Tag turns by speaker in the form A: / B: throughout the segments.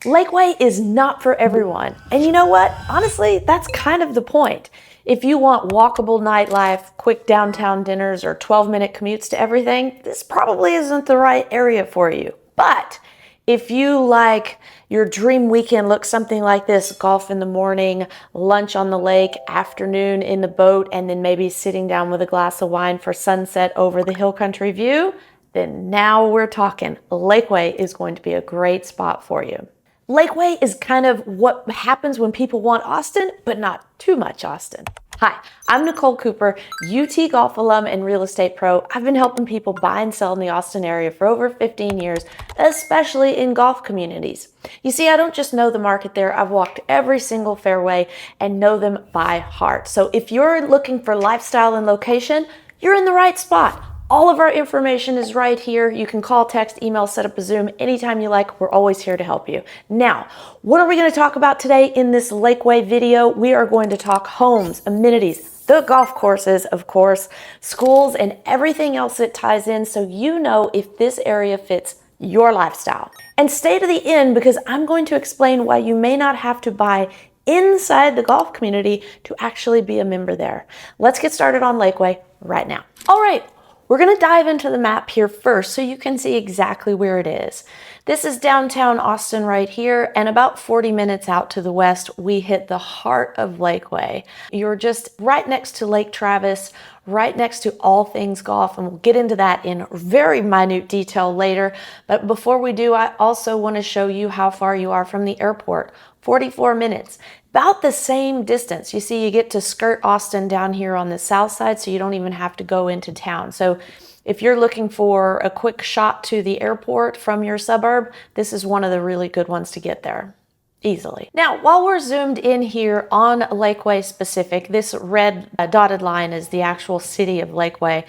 A: Lakeway is not for everyone. And you know what? Honestly, that's kind of the point. If you want walkable nightlife, quick downtown dinners, or 12-minute commutes to everything, this probably isn't the right area for you. But if you like your dream weekend looks something like this, golf in the morning, lunch on the lake, afternoon in the boat, and then maybe sitting down with a glass of wine for sunset over the hill country view, then now we're talking. Lakeway is going to be a great spot for you. Lakeway is kind of what happens when people want Austin, but not too much Austin. Hi, I'm Nicole Cooper, UT Golf alum and real estate pro. I've been helping people buy and sell in the Austin area for over 15 years, especially in golf communities. You see, I don't just know the market there, I've walked every single fairway and know them by heart. So if you're looking for lifestyle and location, you're in the right spot. All of our information is right here. You can call, text, email, set up a Zoom anytime you like. We're always here to help you. Now, what are we going to talk about today in this Lakeway video? We are going to talk homes, amenities, the golf courses, of course, schools, and everything else that ties in so you know if this area fits your lifestyle. And stay to the end because I'm going to explain why you may not have to buy inside the golf community to actually be a member there. Let's get started on Lakeway right now. All right. We're going to dive into the map here first so you can see exactly where it is. This is downtown Austin right here, and about 40 minutes out to the west, we hit the heart of Lakeway. You're just right next to Lake Travis, right next to all things golf, and we'll get into that in very minute detail later. But before we do, I also want to show you how far you are from the airport. 44 minutes. About the same distance. You see, you get to skirt Austin down here on the south side, so you don't even have to go into town. So if you're looking for a quick shot to the airport from your suburb, this is one of the really good ones to get there easily. Now, while we're zoomed in here on Lakeway specific, this red dotted line is the actual city of Lakeway.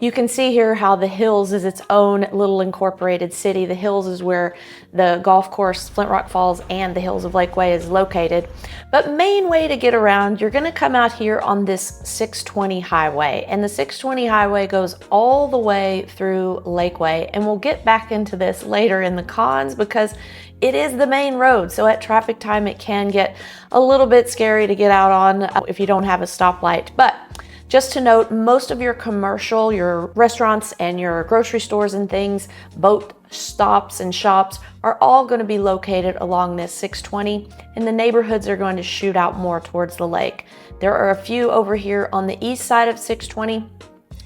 A: You can see here how the Hills is its own little incorporated city. The Hills is where the golf course, Flintrock Falls, and the Hills of Lakeway is located. But main way to get around, you're gonna come out here on this 620 highway. And the 620 highway goes all the way through Lakeway. And we'll get back into this later in the cons because it is the main road, so at traffic time it can get a little bit scary to get out on if you don't have a stoplight. But just to note, most of your commercial, your restaurants and your grocery stores and things, boat stops and shops are all going to be located along this 620, and the neighborhoods are going to shoot out more towards the lake. There are a few over here on the east side of 620,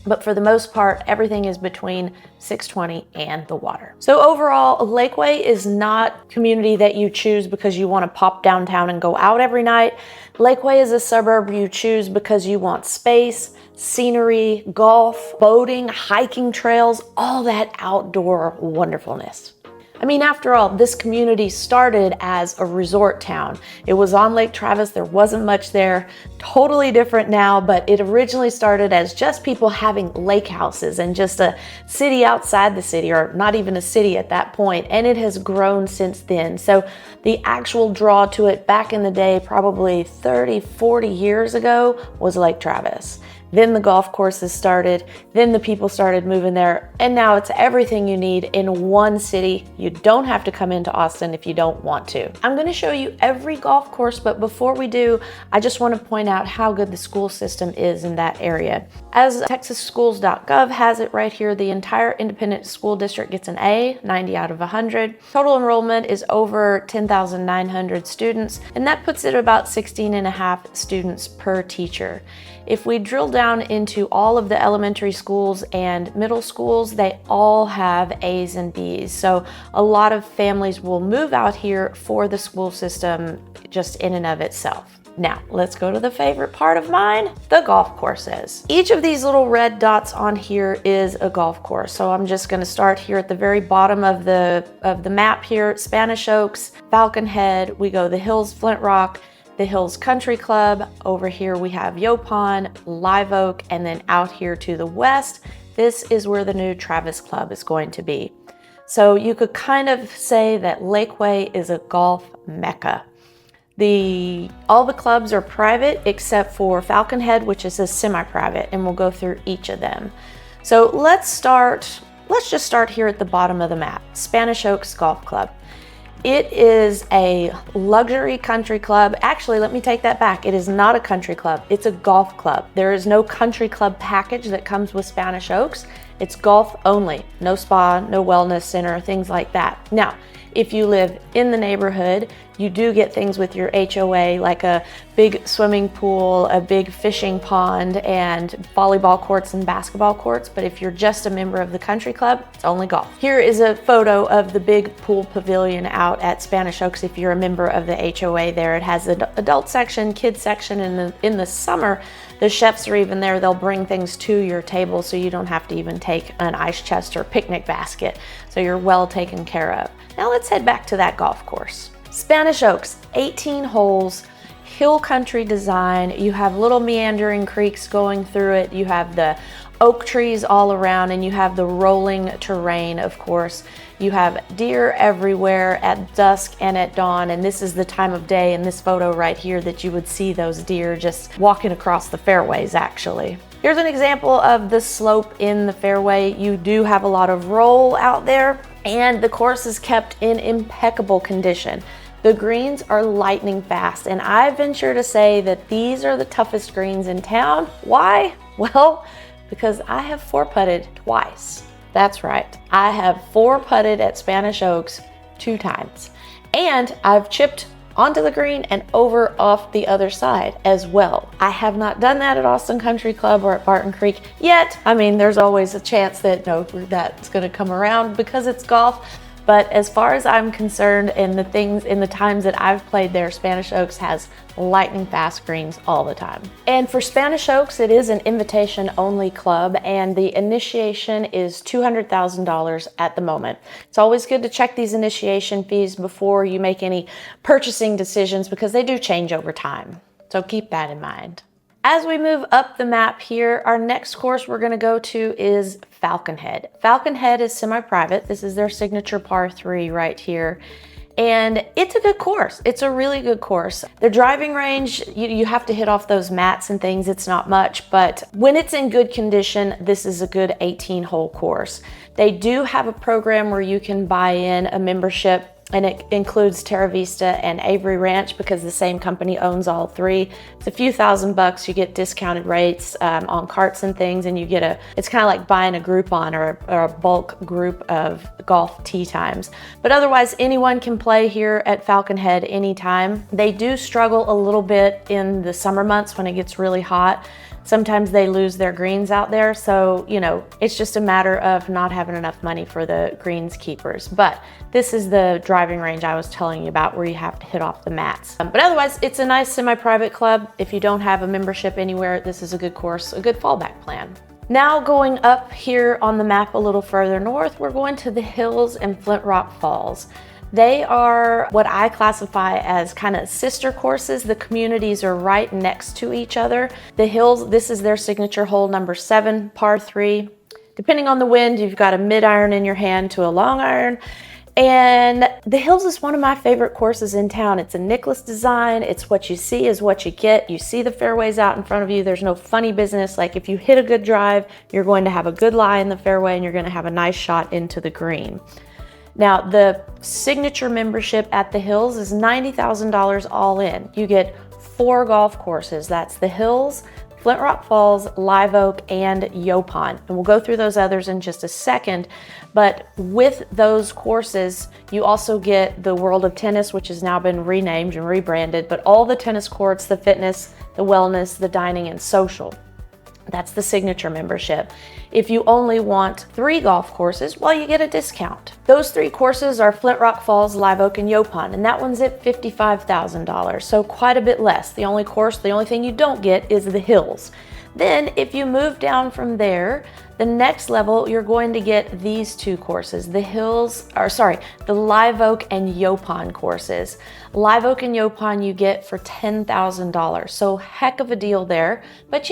A: but for the most part, everything is between 620 and the water. So overall, Lakeway is not a community that you choose because you want to pop downtown and go out every night. Lakeway is a suburb you choose because you want space, scenery, golf, boating, hiking trails, all that outdoor wonderfulness. I mean, after all, this community started as a resort town. It was on Lake Travis, there wasn't much there. Totally different now, but it originally started as just people having lake houses and just a city outside the city, or not even a city at that point, and it has grown since then. So the actual draw to it back in the day, probably 30, 40 years ago, was Lake Travis. Then the golf courses started, then the people started moving there, and now it's everything you need in one city. You don't have to come into Austin if you don't want to. I'm gonna show you every golf course, but before we do, I just wanna point out how good the school system is in that area. As texasschools.gov has it right here, the entire independent school district gets an A, 90 out of 100. Total enrollment is over 10,900 students, and that puts it about 16 and a half students per teacher. If we drill down into all of the elementary schools and middle schools, they all have A's and B's. So a lot of families will move out here for the school system just in and of itself. Now, let's go to the favorite part of mine, the golf courses. Each of these little red dots on here is a golf course. So I'm just gonna start here at the very bottom of the map here, Spanish Oaks, Falconhead, we go the Hills, Flintrock, the Hills Country Club. Over here we have Yaupon, Live Oak, and then out here to the west, this is where the new Travis Club is going to be. So you could kind of say that Lakeway is a golf mecca. All the clubs are private except for Falconhead, which is a semi-private, and we'll go through each of them. So let's just start here at the bottom of the map, Spanish Oaks Golf Club. It is a luxury country club. Actually, let me take that back. It is not a country club. It's a golf club. There is no country club package that comes with Spanish Oaks. It's golf only. No spa, no wellness center, things like that. Now, if you live in the neighborhood, you do get things with your HOA, like a big swimming pool, a big fishing pond, and volleyball courts and basketball courts. But if you're just a member of the country club, it's only golf. Here is a photo of the big pool pavilion out at Spanish Oaks. If you're a member of the HOA there, it has an adult section, kids section, and in the summer, the chefs are even there. They'll bring things to your table so you don't have to even take an ice chest or picnic basket. So you're well taken care of. Now let's head back to that golf course. Spanish Oaks, 18 holes, hill country design. You have little meandering creeks going through it. You have the oak trees all around, and you have the rolling terrain, of course. You have deer everywhere at dusk and at dawn, and this is the time of day in this photo right here that you would see those deer just walking across the fairways, actually. Here's an example of the slope in the fairway. You do have a lot of roll out there, and the course is kept in impeccable condition. The greens are lightning fast, and I venture to say that these are the toughest greens in town. Why? Well, because I have 4-putted twice. That's right. I have 4-putted at Spanish Oaks 2 times. And I've chipped onto the green and over off the other side as well. I have not done that at Austin Country Club or at Barton Creek yet. I mean, there's always a chance that that's going to come around because it's golf. But as far as I'm concerned, in the times that I've played there, Spanish Oaks has lightning fast greens all the time. And for Spanish Oaks, it is an invitation only club, and the initiation is $200,000 at the moment. It's always good to check these initiation fees before you make any purchasing decisions because they do change over time. So keep that in mind. As we move up the map here, our next course we're going to go to is Falconhead. Falconhead is semi-private. This is their signature par 3 right here. And it's a good course. It's a really good course. The driving range, you have to hit off those mats and things. It's not much, but when it's in good condition, this is a good 18-hole course. They do have a program where you can buy in a membership, and it includes Terra Vista and Avery Ranch because the same company owns all 3. It's a few $1,000. You get discounted rates on carts and things, and it's kind of like buying a Groupon or a bulk group of golf tee times. But otherwise, anyone can play here at Falconhead anytime. They do struggle a little bit in the summer months when it gets really hot. Sometimes they lose their greens out there, so it's just a matter of not having enough money for the greens keepers. But this is the driving range I was telling you about where you have to hit off the mats. But otherwise, it's a nice semi-private club. If you don't have a membership anywhere, this is a good course, a good fallback plan. Now going up here on the map a little further north, we're going to the hills and Flintrock Falls. They are what I classify as kind of sister courses. The communities are right next to each other. The hills, this is their signature hole, number 7, par 3. Depending on the wind, you've got a mid-iron in your hand to a long iron. And the hills is one of my favorite courses in town. It's a Nicklaus design. It's what you see is what you get. You see the fairways out in front of you. There's no funny business. Like if you hit a good drive, you're going to have a good lie in the fairway and you're going to have a nice shot into the green. Now, the signature membership at the Hills is $90,000 all in. You get 4 golf courses. That's the Hills, Flintrock Falls, Live Oak, and Yaupon. And we'll go through those others in just a second. But with those courses, you also get the World of Tennis, which has now been renamed and rebranded, but all the tennis courts, the fitness, the wellness, the dining, and social. That's the signature membership. If you only want 3 golf courses, well, you get a discount. Those 3 courses are Flintrock Falls, Live Oak, and Yaupon, and that one's at $55,000, so quite a bit less. The only thing you don't get is the Hills. Then if you move down from there, the next level, you're going to get these 2 courses, the Live Oak and Yaupon courses. Live Oak and Yaupon you get for $10,000. So heck of a deal there. But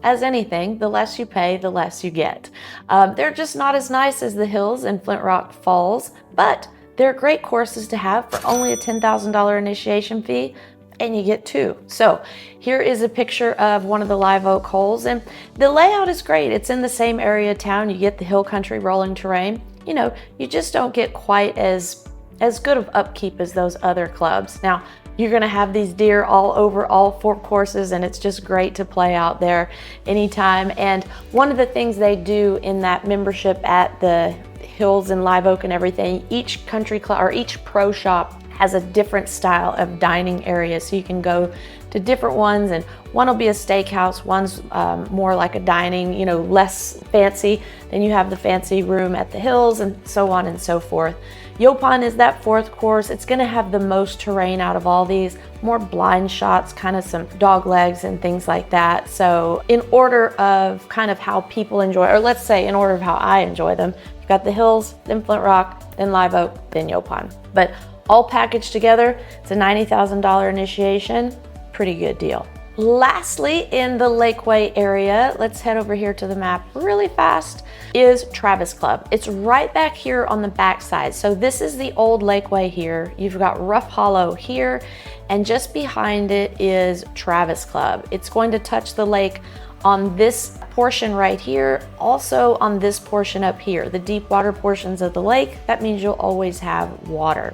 A: as anything, the less you pay, the less you get. They're just not as nice as the Hills and Flintrock Falls, but they're great courses to have for only a $10,000 initiation fee. And you get 2. So here is a picture of one of the Live Oak holes, and the layout is great. It's in the same area of town. You get the hill country rolling terrain. You just don't get quite as as good of upkeep as those other clubs. Now, you're gonna have these deer all over all 4 courses, and it's just great to play out there anytime. And one of the things they do in that membership at the Hills and Live Oak and everything, each country club or each pro shop has a different style of dining area. So you can go to different ones, and one will be a steakhouse, one's more like a dining, you know, less fancy. Then you have the fancy room at the Hills, and so on and so forth. Yaupon is that 4th course. It's gonna have the most terrain out of all these, more blind shots, kind of some dog legs and things like that. So in order of kind of how people enjoy, or let's say in order of how I enjoy them, you've got the Hills, then Flintrock, then Live Oak, then Yaupon. But all packaged together, it's a $90,000 initiation, pretty good deal. Lastly, in the Lakeway area, let's head over here to the map really fast, is Travis Club. It's right back here on the back side. So this is the old Lakeway here. You've got Rough Hollow here, and just behind it is Travis Club. It's going to touch the lake on this portion right here, also on this portion up here, the deep water portions of the lake. That means you'll always have water.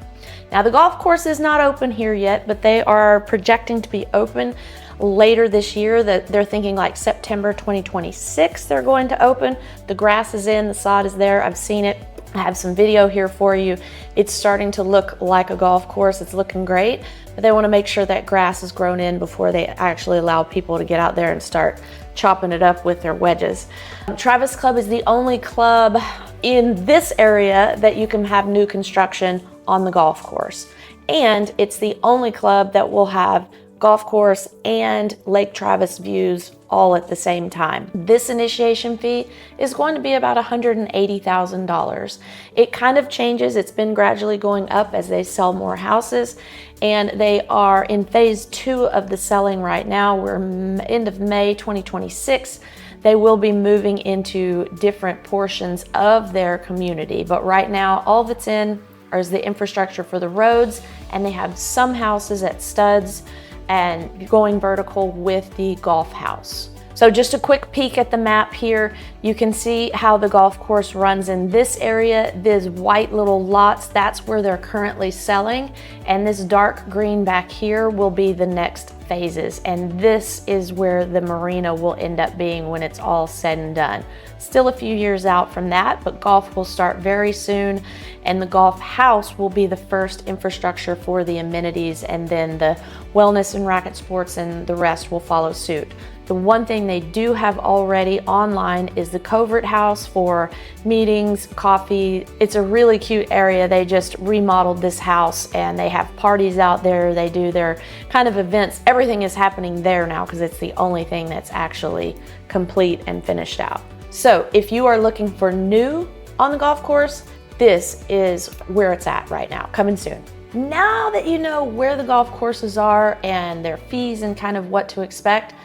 A: Now the golf course is not open here yet, but they are projecting to be open later this year. That they're thinking like September 2026 they're going to open. The grass is in, the sod is there, I've seen it. I have some video here for you. It's starting to look like a golf course. It's looking great, but they want to make sure that grass is grown in before they actually allow people to get out there and start chopping it up with their wedges. Travis Club is the only club in this area that you can have new construction on the golf course. And it's the only club that will have golf course and Lake Travis views all at the same time. This initiation fee is going to be about $180,000. It kind of changes. It's been gradually going up as they sell more houses, and they are in phase 2 of the selling right now. We're end of May 2026. They will be moving into different portions of their community, but right now all that's in is the infrastructure for the roads, and they have some houses at studs and going vertical with the golf house. So just a quick peek at the map here. You can see how the golf course runs in this area. These white little lots, that's where they're currently selling. And this dark green back here will be the next phases. And this is where the marina will end up being when it's all said and done. Still a few years out from that, but golf will start very soon. And the golf house will be the first infrastructure for the amenities, and then the wellness and racket sports and the rest will follow suit. The one thing they do have already online is the covert house for meetings, coffee. It's a really cute area. They just remodeled this house and they have parties out there. They do their kind of events. Everything is happening there now because it's the only thing that's actually complete and finished out. So if you are looking for new on the golf course, this is where it's at right now, coming soon. Now that you know where the golf courses are and their fees and kind of what to expect,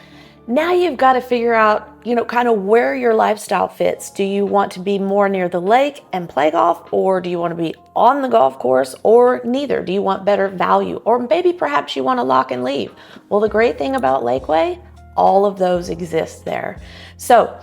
A: now you've got to figure out, kind of where your lifestyle fits. Do you want to be more near the lake and play golf, or do you want to be on the golf course, or neither? Do you want better value, or maybe perhaps you want to lock and leave? Well, the great thing about Lakeway, all of those exist there. So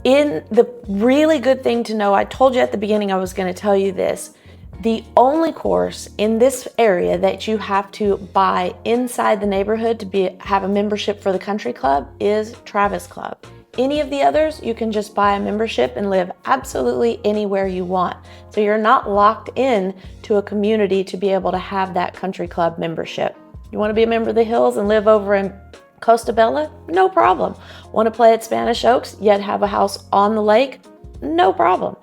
A: in the really good thing to know, I told you at the beginning I was going to tell you this. The only course in this area that you have to buy inside the neighborhood to have a membership for the country club is Travis Club. Any of the others, you can just buy a membership and live absolutely anywhere you want. So you're not locked in to a community to be able to have that country club membership. You want to be a member of the Hills and live over in Costa Bella? No problem. Want to play at Spanish Oaks, yet have a house on the lake? No problem.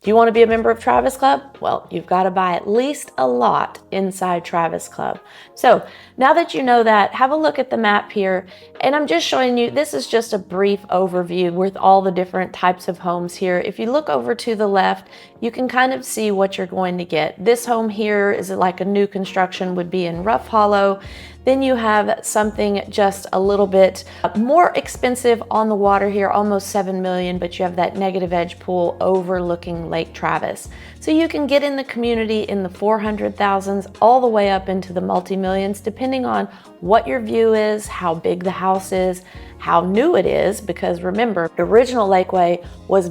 A: Do you want to be a member of Travis Club? Well, you've got to buy at least a lot inside Travis Club. So now that you know that, have a look at the map here. And I'm just showing you, this is just a brief overview with all the different types of homes here. If you look over to the left, you can kind of see what you're going to get. This home here is like a new construction, would be in Rough Hollow. Then you have something just a little bit more expensive on the water here, almost $7 million, but you have that negative edge pool overlooking Lake Travis. So you can get in the community in the 400,000s all the way up into the multi-millions, depending on what your view is, how big the house is, how new it is, because remember, the original Lakeway was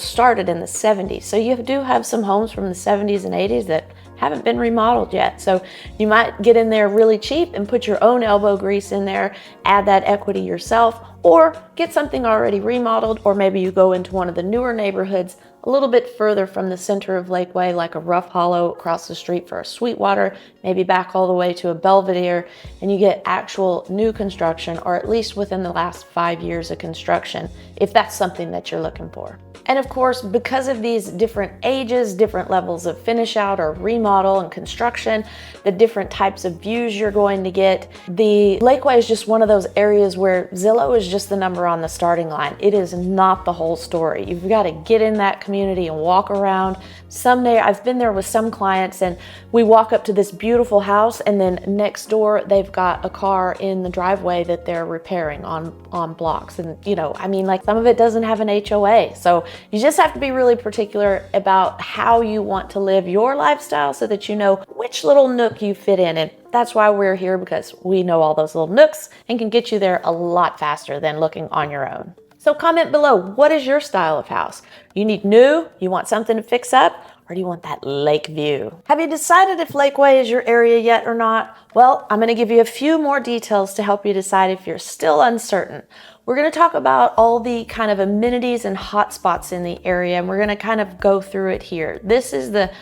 A: started in the 70s. So you do have some homes from the 70s and 80s that haven't been remodeled yet. So you might get in there really cheap and put your own elbow grease in there, add that equity yourself, or get something already remodeled, or maybe you go into one of the newer neighborhoods a little bit further from the center of Lakeway, like a Rough Hollow across the street for a Sweetwater, maybe back all the way to a Belvedere, and you get actual new construction, or at least within the last 5 years of construction, if that's something that you're looking for. And of course, because of these different ages, different levels of finish out or remodel and construction, the different types of views you're going to get, the Lakeway is just one of those areas where Zillow is just the number on the starting line. It is not the whole story. You've got to get in that community and walk around. Someday, I've been there with some clients and we walk up to this beautiful house, and then next door, they've got a car in the driveway that they're repairing on blocks. And you know, I mean, like some of it doesn't have an HOA. So you just have to be really particular about how you want to live your lifestyle so that you know which little nook you fit in. And that's why we're here, because we know all those little nooks and can get you there a lot faster than looking on your own. So comment below, what is your style of house? You need new, you want something to fix up, or do you want that lake view? Have you decided if Lakeway is your area yet or not? Well, I'm gonna give you a few more details to help you decide if you're still uncertain. We're gonna talk about all the kind of amenities and hotspots in the area, and we're gonna kind of go through it here. This is the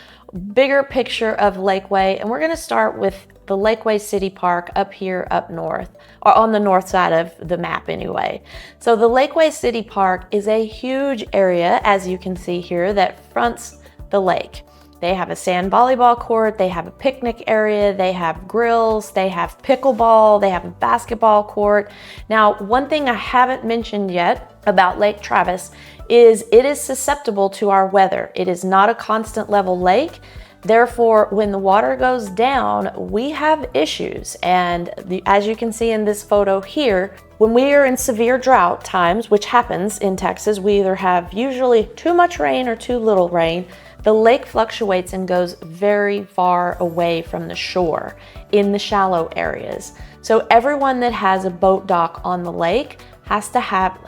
A: bigger picture of Lakeway, and we're gonna start with the Lakeway City Park up here up north, or on the north side of the map anyway. So the Lakeway City Park is a huge area, as you can see here, that fronts the lake. They have a sand volleyball court, they have a picnic area, they have grills, they have pickleball, they have a basketball court. Now, one thing I haven't mentioned yet about Lake Travis is it is susceptible to our weather. It is not a constant level lake. Therefore, when the water goes down, we have issues. And as you can see in this photo here, when we are in severe drought times, which happens in Texas, we either have usually too much rain or too little rain. The lake fluctuates and goes very far away from the shore in the shallow areas. So everyone that has a boat dock on the lake has to have,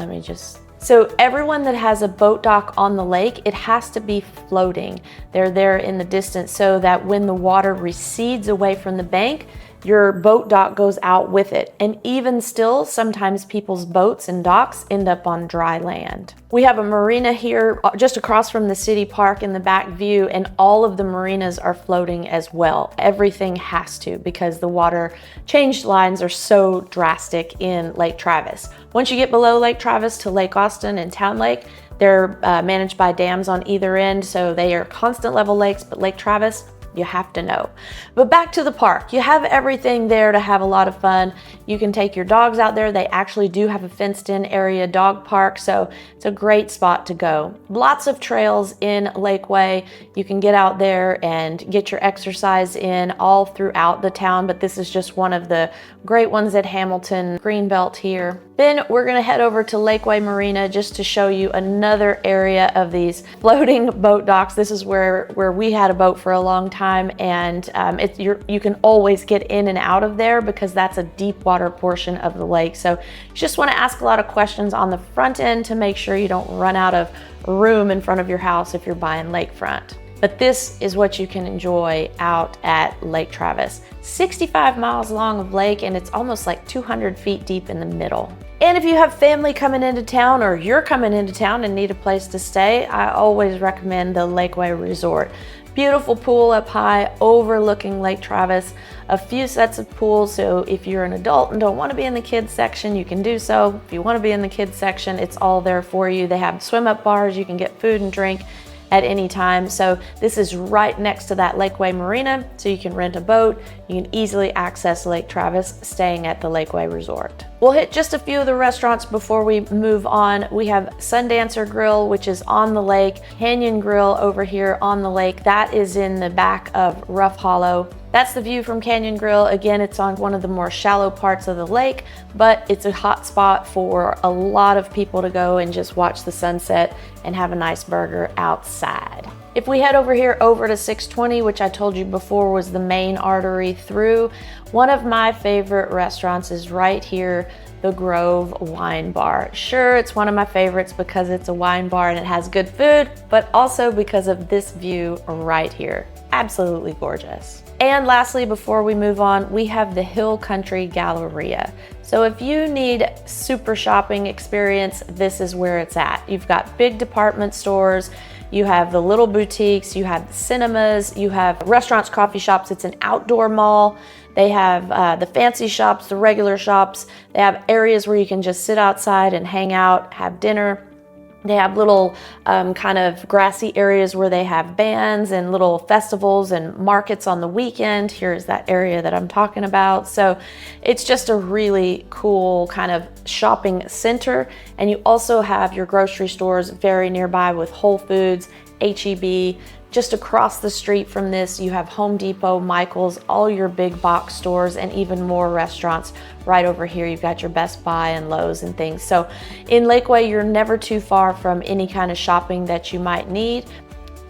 A: So everyone that has a boat dock on the lake, it has to be floating. They're there in the distance so that when the water recedes away from the bank, your boat dock goes out with it. And even still, sometimes people's boats and docks end up on dry land. We have a marina here just across from the city park in the back view, and all of the marinas are floating as well. Everything has to, because the water change lines are so drastic in Lake Travis. Once you get below Lake Travis to Lake Austin and Town Lake, they're managed by dams on either end, so they are constant level lakes, but Lake Travis, you have to know. But back to the park. You have everything there to have a lot of fun. You can take your dogs out there. They actually do have a fenced in area dog park, so it's a great spot to go. Lots of trails in Lakeway. You can get out there and get your exercise in all throughout the town, but this is just one of the great ones at Hamilton Greenbelt here. Then we're gonna head over to Lakeway Marina just to show you another area of these floating boat docks. This is where we had a boat for a long time, and you can always get in and out of there because that's a deep water portion of the lake. So you just wanna ask a lot of questions on the front end to make sure you don't run out of room in front of your house if you're buying lakefront. But this is what you can enjoy out at Lake Travis. 65 miles long of lake, and it's almost like 200 feet deep in the middle. And if you have family coming into town, or you're coming into town and need a place to stay, I always recommend the Lakeway Resort. Beautiful pool up high overlooking Lake Travis, a few sets of pools, so if you're an adult and don't want to be in the kids section, you can do so. If you want to be in the kids section, it's all there for you. They have swim up bars, you can get food and drink at any time. So this is right next to that Lakeway Marina, so you can rent a boat. You can easily access Lake Travis staying at the Lakeway Resort. We'll hit just a few of the restaurants before we move on. We have Sundancer Grill, which is on the lake, Canyon Grill over here on the lake. That is in the back of Rough Hollow. That's the view from Canyon Grill. Again, it's on one of the more shallow parts of the lake, but it's a hot spot for a lot of people to go and just watch the sunset and have a nice burger outside. If we head over here over to 620, which I told you before was the main artery through, one of my favorite restaurants is right here, the Grove Wine Bar. Sure, it's one of my favorites because it's a wine bar and it has good food, but also because of this view right here. absolutely gorgeous. And lastly, before we move on, we have the Hill Country Galleria. So if you need super shopping experience, this is where it's at. You've got big department stores, you have the little boutiques, you have the cinemas, you have restaurants, coffee shops. It's an outdoor mall. They have the fancy shops, the regular shops. They have areas where you can just sit outside and hang out, have dinner. They have little kind of grassy areas where they have bands and little festivals and markets on the weekend. Here's that area that I'm talking about. So it's just a really cool kind of shopping center. And you also have your grocery stores very nearby with Whole Foods, H-E-B. Just across the street from this, you have Home Depot, Michael's, all your big box stores, and even more restaurants. Right over here, you've got your Best Buy and Lowe's and things. So in Lakeway, you're never too far from any kind of shopping that you might need.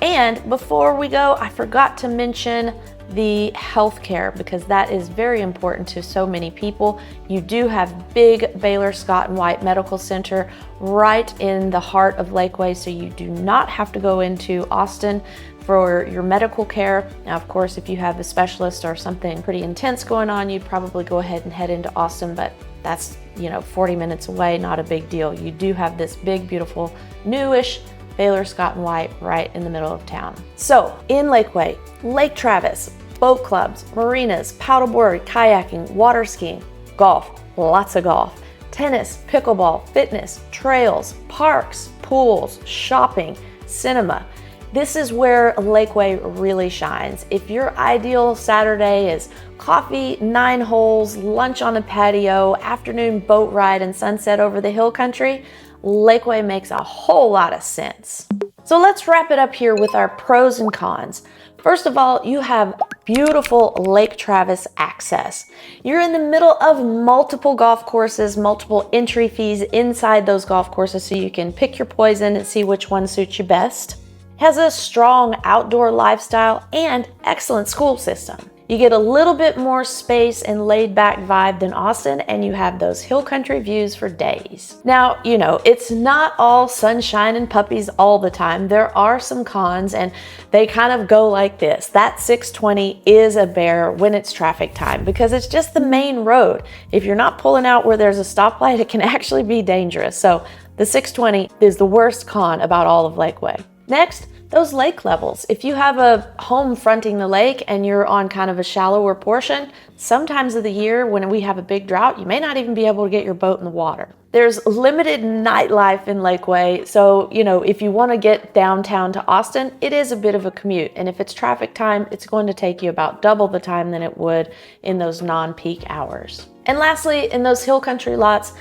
A: And before we go, I forgot to mention the healthcare, because that is very important to so many people. You do have big Baylor Scott and White Medical Center right in the heart of Lakeway, so you do not have to go into Austin for your medical care. Now, of course, if you have a specialist or something pretty intense going on, you'd probably go ahead and head into Austin, but that's, 40 minutes away, not a big deal. You do have this big, beautiful, newish Baylor Scott and White right in the middle of town. So in Lakeway, Lake Travis, boat clubs, marinas, paddleboard, kayaking, water skiing, golf, lots of golf, tennis, pickleball, fitness, trails, parks, pools, shopping, cinema. This is where Lakeway really shines. If your ideal Saturday is coffee, 9 holes, lunch on a patio, afternoon boat ride, and sunset over the hill country, Lakeway makes a whole lot of sense. So let's wrap it up here with our pros and cons. First of all, you have beautiful Lake Travis access. You're in the middle of multiple golf courses, multiple entry fees inside those golf courses, so you can pick your poison and see which one suits you best. Has a strong outdoor lifestyle and excellent school system. You get a little bit more space and laid back vibe than Austin, and you have those hill country views for days. Now, it's not all sunshine and puppies all the time. There are some cons, and they kind of go like this. That 620 is a bear when it's traffic time, because it's just the main road. If you're not pulling out where there's a stoplight, it can actually be dangerous. So the 620 is the worst con about all of Lakeway. Next, those lake levels. If you have a home fronting the lake and you're on kind of a shallower portion, sometimes of the year when we have a big drought, you may not even be able to get your boat in the water. There's limited nightlife in Lakeway, so if you want to get downtown to Austin, it is a bit of a commute, and if it's traffic time, it's going to take you about double the time than it would in those non-peak hours. And lastly, in those hill country lots,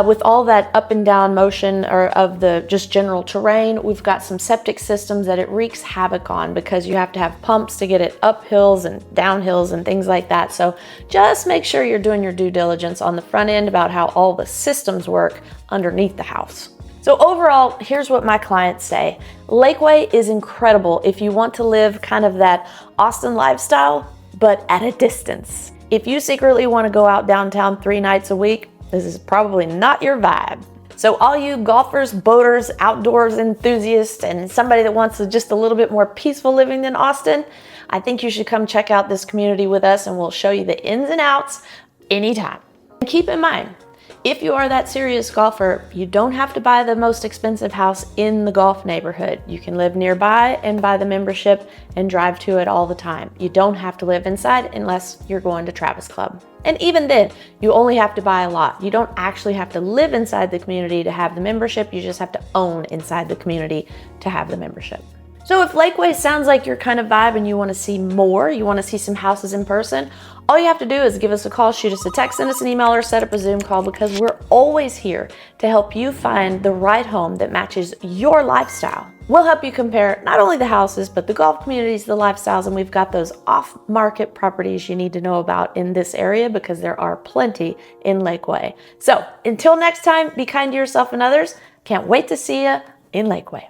A: with all that up and down motion or of the just general terrain, we've got some septic systems that it wreaks havoc on, because you have to have pumps to get it up hills and down hills and things like that. So just make sure you're doing your due diligence on the front end about how all the systems work underneath the house. So overall, here's what my clients say. Lakeway is incredible if you want to live kind of that Austin lifestyle, but at a distance. If you secretly want to go out downtown 3 nights a week, this is probably not your vibe. So all you golfers, boaters, outdoors enthusiasts, and somebody that wants just a little bit more peaceful living than Austin, I think you should come check out this community with us, and we'll show you the ins and outs anytime. And keep in mind, if you are that serious golfer, you don't have to buy the most expensive house in the golf neighborhood. You can live nearby and buy the membership and drive to it all the time. You don't have to live inside unless you're going to Travis Club. And even then, you only have to buy a lot. You don't actually have to live inside the community to have the membership. You just have to own inside the community to have the membership. So if Lakeway sounds like your kind of vibe and you want to see more, you want to see some houses in person, all you have to do is give us a call, shoot us a text, send us an email, or set up a Zoom call, because we're always here to help you find the right home that matches your lifestyle. We'll help you compare not only the houses, but the golf communities, the lifestyles, and we've got those off-market properties you need to know about in this area, because there are plenty in Lakeway. So until next time, be kind to yourself and others. Can't wait to see you in Lakeway.